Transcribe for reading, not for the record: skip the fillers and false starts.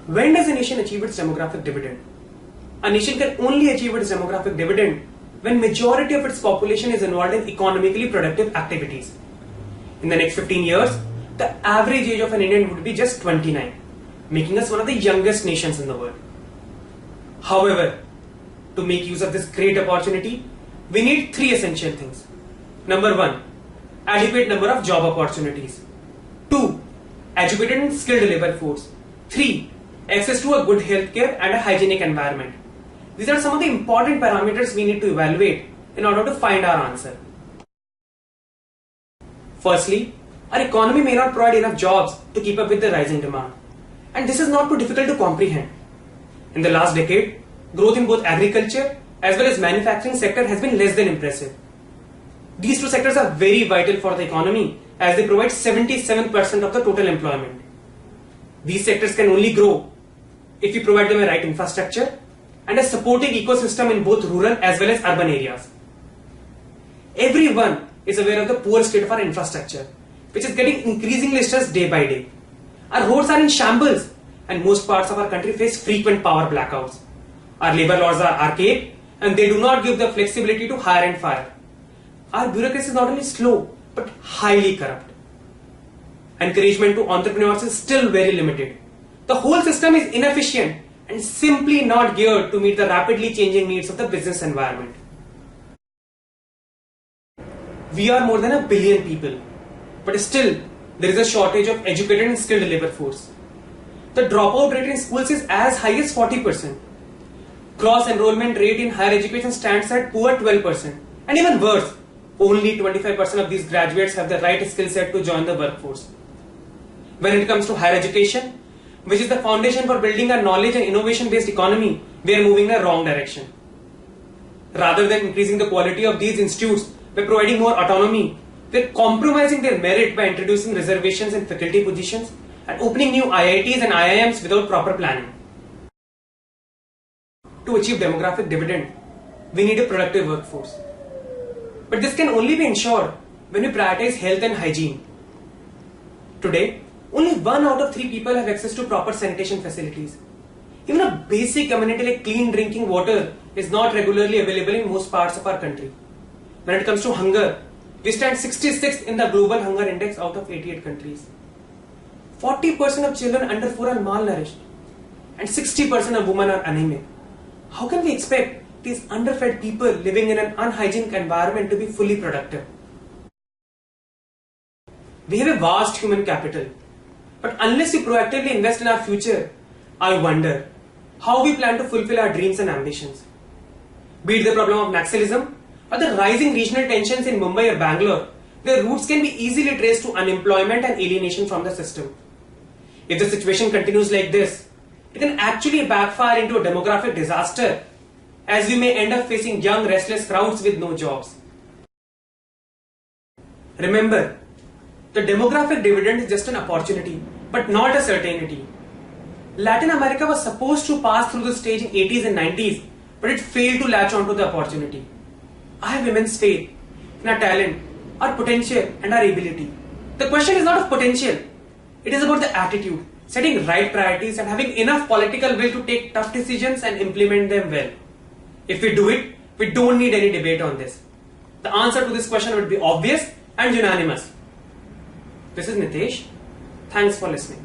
When does a nation achieve its demographic dividend? A nation can only achieve its demographic dividend when majority of its population is involved in economically productive activities. In the next 15 years, the average age of an Indian would be just 29, making us one of the youngest nations in the world. However, to make use of this great opportunity, we need three essential things. Number one, adequate number of job opportunities. 2, educated and skilled labor force. 3, access to a good healthcare and a hygienic environment. These are some of the important parameters we need to evaluate in order to find our answer. Firstly, our economy may not provide enough jobs to keep up with the rising demand. And this is not too difficult to comprehend. In the last decade, growth in both agriculture as well as manufacturing sector has been less than impressive. These two sectors are very vital for the economy as they provide 77% of the total employment. These sectors can only grow if we provide them a right infrastructure and a supporting ecosystem in both rural as well as urban areas. Everyone is aware of the poor state of our infrastructure, which is getting increasingly stressed day by day. Our roads are in shambles and most parts of our country face frequent power blackouts. Our labor laws are archaic and they do not give the flexibility to hire and fire. Our bureaucracy is not only slow but highly corrupt. Encouragement to entrepreneurs is still very limited. The whole system is inefficient and simply not geared to meet the rapidly changing needs of the business environment. We are more than 1 billion people, but still there is a shortage of educated and skilled labor force. The dropout rate in schools is as high as 40%. Gross enrollment rate in higher education stands at poor 12%. And even worse, only 25% of these graduates have the right skill set to join the workforce. When it comes to higher education, which is the foundation for building a knowledge and innovation based economy, we are moving in a wrong direction. Rather than increasing the quality of these institutes by providing more autonomy, we are compromising their merit by introducing reservations in faculty positions and opening new IITs and IIMs without proper planning. To achieve demographic dividend, we need a productive workforce. But this can only be ensured when we prioritize health and hygiene. Today, only 1 out of 3 people have access to proper sanitation facilities. Even a basic amenity like clean drinking water is not regularly available in most parts of our country. When it comes to hunger, we stand 66th in the global hunger index out of 88 countries. 40% of children under 4 are malnourished and 60% of women are anemic. How can we expect these underfed people living in an unhygienic environment to be fully productive? We have a vast human capital, but unless we proactively invest in our future, I wonder how we plan to fulfill our dreams and ambitions. Be it the problem of Naxalism or the rising regional tensions in Mumbai or Bangalore, their roots can be easily traced to unemployment and alienation from the system. If the situation continues like this, it can actually backfire into a demographic disaster, as we may end up facing young, restless crowds with no jobs. Remember, the demographic dividend is just an opportunity, but not a certainty. Latin America was supposed to pass through the stage in 80s and 90s, but it failed to latch onto the opportunity. I have immense faith in our talent, our potential and our ability. The question is not of potential, it is about the attitude, setting right priorities and having enough political will to take tough decisions and implement them well. If we do it, we don't need any debate on this. The answer to this question would be obvious and unanimous. This is Nitesh. Thanks for listening.